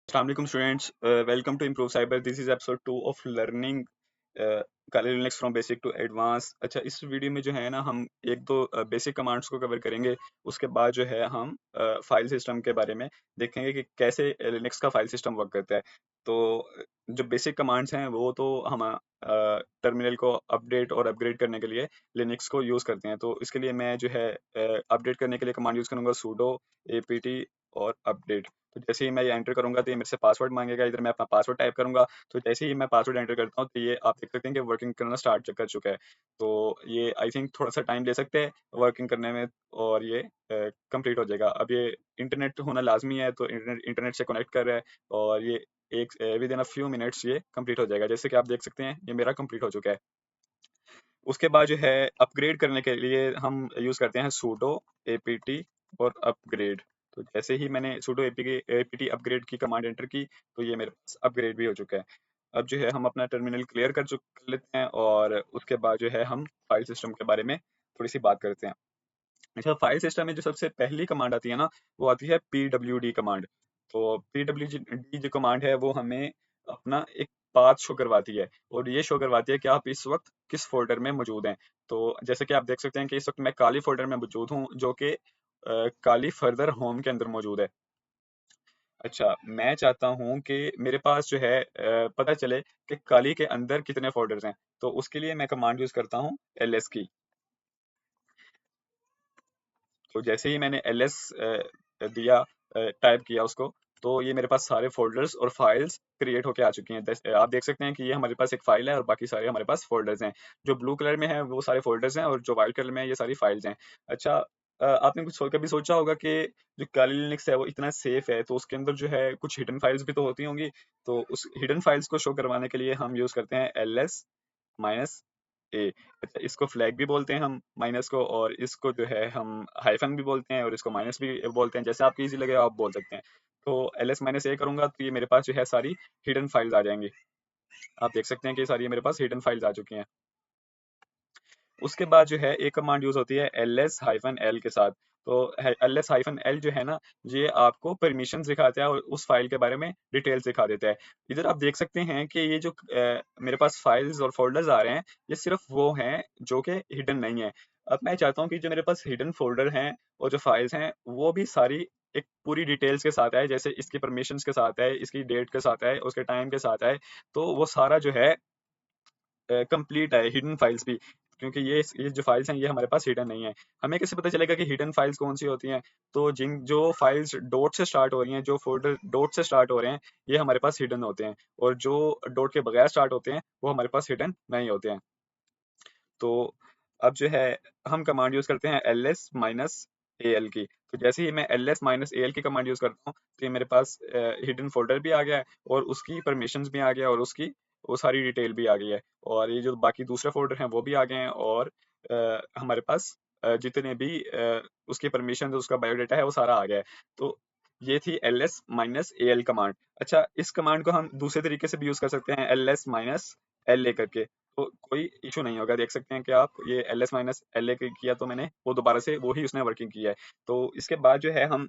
Assalamualaikum students, welcome to Improve Cyber. This is episode 2 of learning Kali Linux from basic to advanced. अच्छा, इस video में जो है ना हम एक दो बेसिक कमांड्स को कवर करेंगे। उसके बाद जो है हम फाइल सिस्टम के बारे में देखेंगे कि कैसे लिनक्स का फाइल सिस्टम वर्क करता है। तो जो बेसिक कमांड्स हैं वो तो हम टर्मिनल को अपडेट और अपग्रेड करने के लिए लिनक्स को यूज़ करते हैं। तो इसके लिए मैं जो है अपडेट करने के लिए कमांड यूज़ करूँगा sudo apt और अपडेट। तो जैसे ही मैं ये एंटर करूंगा तो ये मेरे से पासवर्ड मांगेगा। इधर मैं अपना पासवर्ड टाइप करूंगा। तो जैसे ही मैं पासवर्ड एंटर करता हूँ तो ये आप देख सकते हैं कि वर्किंग करना स्टार्ट कर चुका है। तो ये आई थिंक थोड़ा सा टाइम ले सकते हैं वर्किंग करने में और ये कंप्लीट हो जाएगा। अब ये इंटरनेट होना लाजमी है, तो इंटरनेट इंटरनेट से कनेक्ट कर रहा है और ये एक with in a few minutes ये कंप्लीट हो जाएगा। जैसे कि आप देख सकते हैं ये मेरा कंप्लीट हो चुका है। उसके बाद जो है अपग्रेड करने के लिए हम यूज़ करते हैं sudo apt और अपग्रेड। तो जैसे ही मैंने sudo apt अपग्रेड की कमांड एंटर की तो ये मेरे पास अपग्रेड भी हो चुका है। अब जो है हम अपना टर्मिनल क्लियर कर लेते हैं और उसके बाद जो है हम फाइल सिस्टम के बारे में थोड़ी सी बात करते हैं। अच्छा, फाइल सिस्टम में जो सबसे पहली कमांड आती है ना वो आती है pwd कमांड। तो pwd जो कमांड है वो हमें अपना एक पाथ शो करवाती है और ये शो करवाती है कि आप इस वक्त किस फोल्डर में मौजूद हैं। तो जैसे कि आप देख सकते हैं कि इस वक्त मैं काली फोल्डर में मौजूद हूँ जो कि काली फर्दर होम के अंदर मौजूद है। अच्छा, मैं चाहता हूँ कि मेरे पास जो है पता चले कि काली के अंदर कितने फोल्डर्स हैं। तो उसके लिए मैं कमांड यूज करता हूँ ls की। तो जैसे ही मैंने ls दिया, टाइप किया उसको, तो ये मेरे पास सारे फोल्डर्स और फाइल्स क्रिएट होके आ चुकी हैं। आप देख सकते हैं कि ये हमारे पास एक फाइल है और बाकी सारे हमारे पास फोल्डर्स हैं। जो ब्लू कलर में है वो सारे फोल्डर्स हैं और जो व्हाइट कलर में है ये सारी फाइल्स हैं। अच्छा, आपने कभी सोचा होगा कि जो काली लिनक्स है वो इतना सेफ है तो उसके अंदर जो है कुछ हिडन फाइल्स भी तो होती होंगी। तो उस हिडन फाइल्स को शो करवाने के लिए हम यूज करते हैं ls माइनस ए। अच्छा, इसको फ्लैग भी बोलते हैं हम माइनस को, और इसको जो है हम हाइफन भी बोलते हैं और इसको माइनस भी बोलते हैं। जैसे आपको इजी लगे आप बोल सकते हैं। तो ls माइनस ए करूंगा तो ये मेरे पास जो है सारी हिडन फाइल्स आ जाएंगी। आप देख सकते हैं कि सारी मेरे पास हिडन फाइल्स आ चुकी हैं। उसके बाद जो है एक कमांड यूज होती है ls हाइफन एल के साथ। तो ls हाइफन एल जो है ना, ये आपको परमिशन दिखाता है और उस फाइल के बारे में डिटेल्स दिखा देता है। इधर आप देख सकते हैं कि ये जो मेरे पास फाइल्स और फोल्डर्स आ रहे हैं ये सिर्फ वो हैं जो कि हिडन नहीं है। अब मैं चाहता हूँ कि जो मेरे पास हिडन फोल्डर हैं और जो फाइल्स हैं वो भी सारी एक पूरी डिटेल्स के साथ आए। जैसे इसकी परमिशंस के साथ है, इसकी डेट के साथ है, उसके टाइम के साथ है। तो वो सारा जो है कंप्लीट है हिडन फाइल्स भी, क्योंकि ये जो फाइल्स हैं ये हमारे पास हिडन नहीं है। हमें कैसे पता चलेगा कि हिडन फाइल्स कौन सी होती हैं? तो जिन जो फाइल्स डॉट से स्टार्ट हो रही हैं, जो फोल्डर डॉट से स्टार्ट हो रहे हैं, ये हमारे पास हिडन होते हैं। और जो डॉट के बगैर स्टार्ट होते हैं वो हमारे पास हिडन नहीं होते हैं। तो अब जो है हम कमांड यूज करते हैं ls माइनस al की। तो जैसे ही मैं ls माइनस al की कमांड यूज करता हूँ तो ये मेरे पास हिडन फोल्डर भी आ गया है और उसकी परमिशंस भी आ गया और उसकी वो सारी डिटेल भी आ गई है। और ये जो बाकी दूसरे फोल्डर हैं वो भी आ गए हैं और हमारे पास जितने भी उसकी परमिशन उसका बायोडाटा है वो सारा आ गया है। तो ये थी ls माइनस al कमांड। अच्छा, इस कमांड को हम दूसरे तरीके से भी यूज कर सकते हैं ls माइनस la करके। तो कोई इशू नहीं होगा। देख सकते हैं कि आप ये ls माइनस la किया तो मैंने वो दोबारा से वो ही उसने वर्किंग किया है। तो इसके बाद जो है हम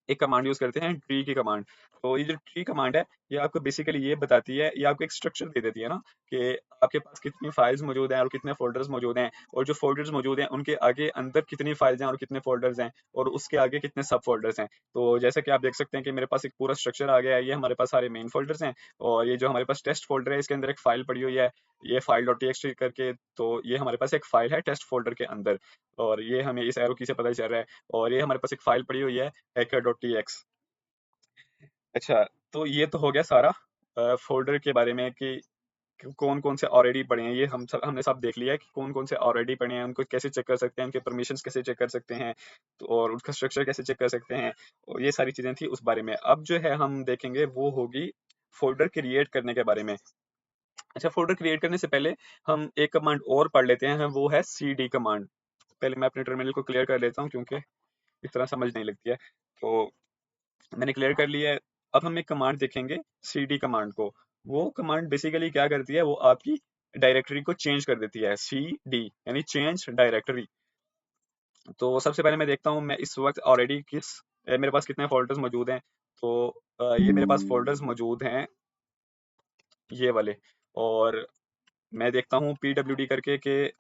एक कमांड यूज करते हैं ट्री की कमांड। तो ये जो ट्री कमांड है ये आपको बेसिकली ये बताती है, ये आपको एक स्ट्रक्चर दे देती है ना कि आपके पास कितनी फाइल्स मौजूद हैं और कितने फोल्डर्स मौजूद हैं, और जो फोल्डर्स मौजूद हैं उनके आगे अंदर कितनी फाइल्स हैं और कितने फोल्डर्स हैं, और उसके आगे कितने सब फोल्डर्स हैं। तो जैसे कि आप देख सकते हैं कि मेरे पास एक पूरा स्ट्रक्चर आ गया है। ये हमारे पास सारे मेन फोल्डर्स हैं और ये जो हमारे पास टेस्ट फोल्डर है इसके अंदर एक फाइल पड़ी हुई है, ये फाइल डॉट टीएक्सटी करके। तो ये हमारे पास एक फाइल है टेस्ट फोल्डर के अंदर और ये हमें इस एरो की से पता चल रहा है। और ये हमारे पास एक फाइल पड़ी हुई है hacker.txt। अच्छा, तो ये तो हो गया सारा फ़ोल्डर के बारे में कि कौन-कौन से ऑलरेडी पड़े हैं। ये हमने सब देख लिया है कि कौन-कौन से ऑलरेडी पड़े हैं, उनको कैसे चेक कर सकते हैं, उनके परमिशंस कैसे चेक कर सकते हैं, तो और उसका स्ट्रक्चर कैसे चेक कर सकते हैं, और ये सारी चीज़ें थी उस बारे में। अब जो है हम देखेंगे वो होगी फ़ोल्डर क्रिएट करने के बारे में। अच्छा, फ़ोल्डर क्रिएट करने से पहले हम एक कमांड और पढ़ लेते हैं, वो है cd कमांड। पहले मैं अपने टर्मिनल को क्लियर कर लेता हूँ क्योंकि इस तरह समझ नहीं लगती है। तो मैंने क्लियर कर लिया है। अब हम एक कमांड देखेंगे cd कमांड को। वो कमांड बेसिकली क्या करती है, वो आपकी डायरेक्टरी को चेंज कर देती है। cd यानी चेंज डायरेक्टरी। तो सबसे पहले मैं देखता हूँ मैं इस वक्त ऑलरेडी मेरे पास कितने फोल्डर्स मौजूद हैं। तो ये मेरे पास फोल्डर्स मौजूद हैं, ये वाले। और मैं देखता हूँ pwd करके कि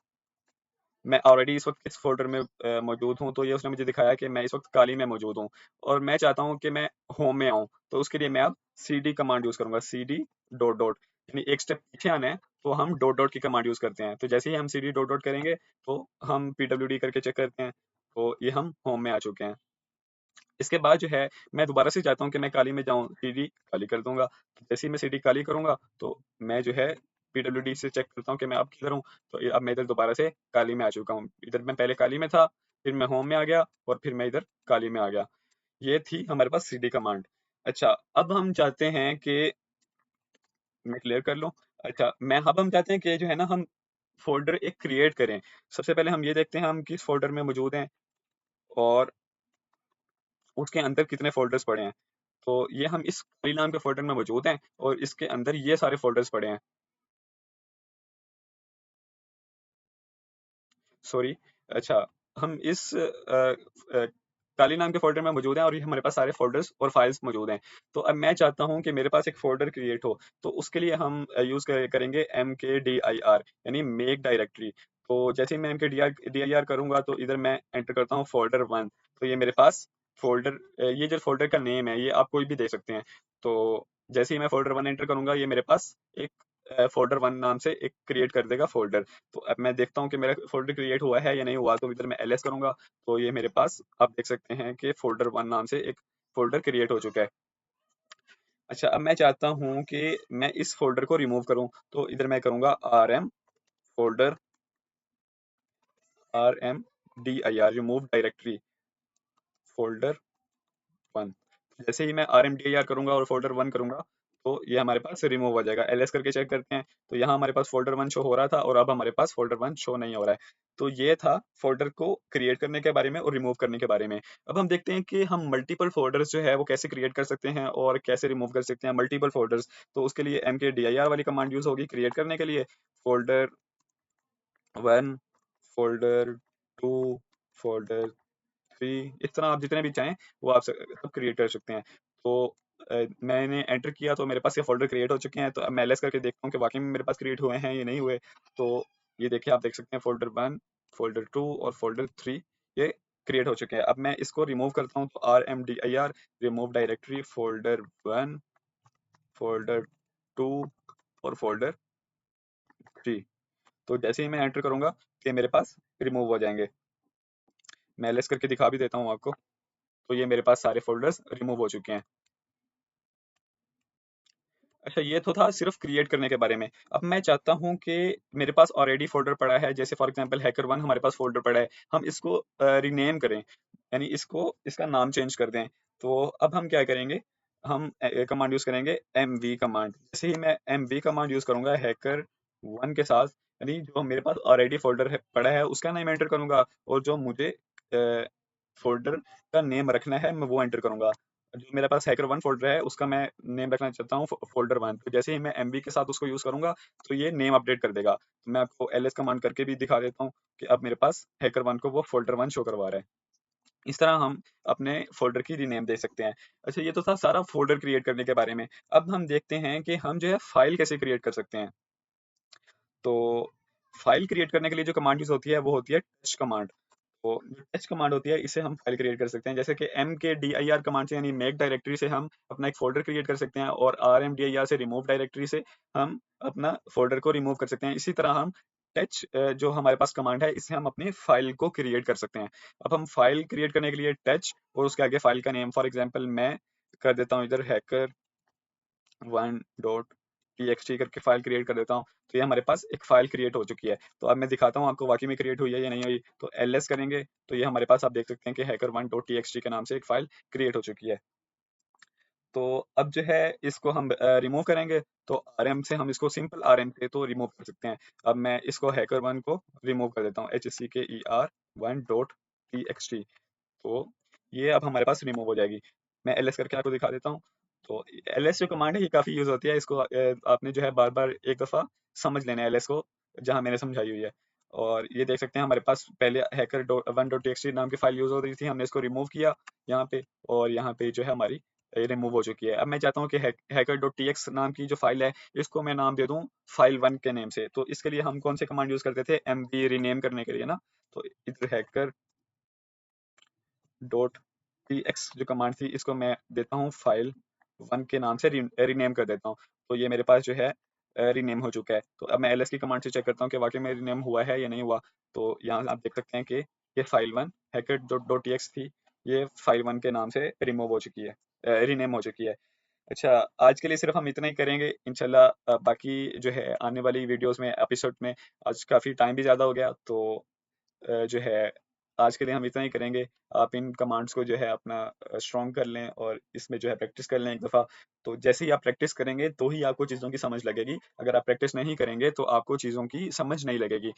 मैं ऑलरेडी इस वक्त किस फोल्डर में मौजूद हूँ, तो ये उसने मुझे दिखाया कि मैं इस वक्त काली में मौजूद हूँ और मैं चाहता हूँ कि मैं होम में आऊँ। तो उसके लिए मैं अब cd कमांड यूज करूंगा, cd डॉट डॉट, यानी एक स्टेप पीछे आना है तो हम डॉट डॉट की कमांड यूज करते हैं। तो जैसे ही हम cd डॉट डॉट करेंगे तो हम pwd करके चेक करते हैं, तो ये हम होम में आ चुके हैं। इसके बाद जो है मैं दोबारा से चाहता हूँ कि मैं काली में जाऊँ, सीडी काली कर दूंगा। तो जैसे ही मैं सीडी काली करूंगा तो मैं जो है पीडब्ल्यूडी से चेक करता हूँ कि मैं अब किधर हूँ। तो अब मैं इधर दोबारा से काली में आ चुका हूँ। इधर मैं पहले काली में था, फिर मैं होम में आ गया और फिर मैं इधर काली में आ गया। ये थी हमारे पास सीडी कमांड। अच्छा, अब हम चाहते हैं कि मैं क्लियर कर लूँ। अच्छा, मैं अब हम चाहते हैं कि जो है ना हम फोल्डर एक क्रिएट करें। सबसे पहले हम ये देखते हैं हम किस फोल्डर में मौजूद हैं और उसके अंदर कितने फ़ोल्डर्स पड़े हैं। तो ये हम इस फाइल नाम के फ़ोल्डर में मौजूद हैं और इसके अंदर ये सारे फ़ोल्डर्स पड़े हैं। सॉरी, अच्छा, हम इस काली नाम के फ़ोल्डर में मौजूद हैं और ये हमारे पास सारे फ़ोल्डर्स और फाइल्स मौजूद हैं। तो अब मैं चाहता हूँ कि मेरे पास एक फ़ोल्डर क्रिएट हो, तो उसके लिए हम यूज़ करेंगे mkdir, यानी मेक डायरेक्टरी। तो जैसे ही मैं mkdir करूँगा तो इधर मैं एंटर करता हूँ फ़ोल्डर 1। तो ये मेरे पास ये जो फ़ोल्डर का नेम है ये आप कोई भी दे सकते हैं। तो जैसे ही मैं फ़ोल्डर 1 एंटर करूँगा ये मेरे पास एक फ़ोल्डर 1 नाम से एक क्रिएट कर देगा फ़ोल्डर। तो अब मैं देखता हूँ कि मेरा फ़ोल्डर क्रिएट हुआ है या नहीं हुआ, तो इधर मैं ls करूँगा, तो ये मेरे पास आप देख सकते हैं कि फ़ोल्डर 1 नाम से एक फ़ोल्डर क्रिएट हो चुका है। अच्छा, अब मैं चाहता हूँ कि मैं इस फ़ोल्डर को रिमूव करूँ, तो इधर मैं करूँगा rm folder rmdir remove directory folder 1। जैसे ही मैं rmdir करूँगा और फ़ोल्डर 1 करूँगा, तो ये हमारे पास रिमूव हो जाएगा। ls करके चेक करते हैं, तो यहाँ हमारे पास फ़ोल्डर 1 शो हो रहा था और अब हमारे पास फ़ोल्डर 1 शो नहीं हो रहा है। तो ये था फ़ोल्डर को क्रिएट करने के बारे में और रिमूव करने के बारे में। अब हम देखते हैं कि हम मल्टीपल फ़ोल्डर्स जो है वो कैसे क्रिएट कर सकते हैं और कैसे रिमूव कर सकते हैं मल्टीपल फ़ोल्डर्स। तो उसके लिए mkdir वाली कमांड यूज़ होगी क्रिएट करने के लिए। फ़ोल्डर 1, फ़ोल्डर 2, फ़ोल्डर 3, इस तरह आप जितने भी चाहें वो आप सब क्रिएट कर सकते हैं। तो मैंने एंटर किया तो मेरे पास ये फ़ोल्डर क्रिएट हो चुके हैं। तो अब मैं एलएस करके देखता हूँ कि वाक़ई में मेरे पास क्रिएट हुए हैं या नहीं हुए। तो ये देखिए, आप देख सकते हैं फ़ोल्डर 1, फ़ोल्डर 2 और फ़ोल्डर 3 ये क्रिएट हो चुके हैं। अब मैं इसको रिमूव करता हूँ, तो rmdir remove directory folder 1, folder 2 और फ़ोल्डर 3। तो जैसे ही मैं एंटर करूँगा, ये मेरे पास रिमूव हो जाएँगे। मैं एलएस करके दिखा भी देता हूँ आपको। तो ये मेरे पास सारे फ़ोल्डर्स रिमूव हो चुके हैं। अच्छा, ये तो था सिर्फ क्रिएट करने के बारे में। अब मैं चाहता हूँ कि मेरे पास ऑलरेडी फ़ोल्डर पड़ा है, जैसे फॉर एग्ज़ाम्पल हैकर1 हमारे पास फ़ोल्डर पड़ा है, हम इसको रीनेम करें, यानी इसको इसका नाम चेंज कर दें। तो अब हम क्या करेंगे, हम कमांड यूज़ करेंगे mv कमांड। जैसे ही मैं mv कमांड यूज़ करूँगा हैकर1 के साथ, यानी जो मेरे पास ऑलरेडी फ़ोल्डर है पड़ा है उसका नेम एंटर करूँगा और जो मुझे फ़ोल्डर का नेम रखना है मैं वो एंटर करूँगा। जो मेरे पास हैकर1 फ़ोल्डर है उसका मैं नेम रखना चाहता हूँ फ़ोल्डर 1। तो जैसे ही मैं एमवी के साथ उसको यूज़ करूँगा तो ये नेम अपडेट कर देगा। तो मैं आपको एलएस कमांड करके भी दिखा देता हूँ कि अब मेरे पास हैकर1 को वो फ़ोल्डर 1 शो करवा रहा है। इस तरह हम अपने फ़ोल्डर की रीनेम दे सकते हैं। अच्छा, ये तो था सारा फ़ोल्डर क्रिएट करने के बारे में। अब हम देखते हैं कि हम जो है फ़ाइल कैसे क्रिएट कर सकते हैं। तो फ़ाइल क्रिएट करने के लिए जो कमांड यूज़ होती है वो होती है टेस्ट कमांड। तो जो टेस्ट कमांड होती है इससे हम फाइल क्रिएट कर सकते हैं। जैसे कि mkdir कमांड से, यानी मेक डायरेक्टरी से हम अपना एक फ़ोल्डर क्रिएट कर सकते हैं और rmdir से रिमूव डायरेक्टरी से हम अपना फ़ोल्डर को रिमूव कर सकते हैं। इसी तरह हम जो हमारे पास कमांड है इससे हम अपनी फाइल को क्रिएट कर सकते हैं। अब हम फाइल क्रिएट करने के लिए टेच और उसके आगे फाइल का नेम, फॉर एग्जांपल मैं कर देता हूँ इधर hacker1.txt करके फाइल क्रिएट कर देता हूँ। तो ये हमारे पास एक फाइल क्रिएट हो चुकी है। तो अब मैं दिखाता हूँ आपको वाकई में क्रिएट हुई है या नहीं हुई। तो ls करेंगे तो ये हमारे पास आप देख सकते हैं कि hacker1.txt के नाम से एक फाइल क्रिएट हो चुकी है। तो अब जो है इसको हम रिमूव करेंगे, तो rm से हम इसको सिंपल rm से तो रिमूव कर सकते हैं। अब मैं इसको hacker1 को रिमूव कर देता हूँ, hcker1.txt। तो ये अब हमारे पास रिमूव हो जाएगी। मैं ls करके आपको दिखा देता हूँ। तो ls जो कमांड है ये काफ़ी यूज़ होती है। इसको आपने जो है बार-बार एक दफ़ा समझ लेना है ls को, जहाँ मैंने समझाई हुई है। और ये देख सकते हैं हमारे पास पहले hacker1.txt नाम की फ़ाइल यूज़ हो रही थी, हमने इसको रिमूव किया यहाँ पे, और यहाँ पे जो है हमारी ये रिमूव हो चुकी है। अब मैं चाहता हूँ कि hacker.txt नाम की जो फाइल है इसको मैं नाम दे दूँ file1 के नेम से। तो इसके लिए हम कौन से कमांड यूज करते थे, mv रीनेम करने के लिए ना। तो इधर hacker.txt जो कमांड थी इसको मैं देता हूँ file1 के नाम से रीनेम कर देता हूँ। तो ये मेरे पास जो है रीनेम हो चुका है। तो अब मैं ls की कमांड से चेक करता हूँ कि वाकई में रीनेम हुआ है या नहीं हुआ। तो यहाँ आप देख सकते हैं कि ये file1 hacker.txt थी, ये file1 के नाम से रिमूव हो चुकी है, रीनेम हो चुकी है। अच्छा, आज के लिए सिर्फ हम इतना ही करेंगे इंशाल्लाह। बाकी जो है आने वाली वीडियोस में, एपिसोड में, आज काफ़ी टाइम भी ज़्यादा हो गया तो जो है आज के लिए हम इतना ही करेंगे। आप इन कमांड्स को जो है अपना स्ट्रॉन्ग कर लें और इसमें जो है प्रैक्टिस कर लें एक दफ़ा। तो जैसे ही आप प्रैक्टिस करेंगे तो ही आपको चीज़ों की समझ लगेगी। अगर आप प्रैक्टिस नहीं करेंगे तो आपको चीज़ों की समझ नहीं लगेगी।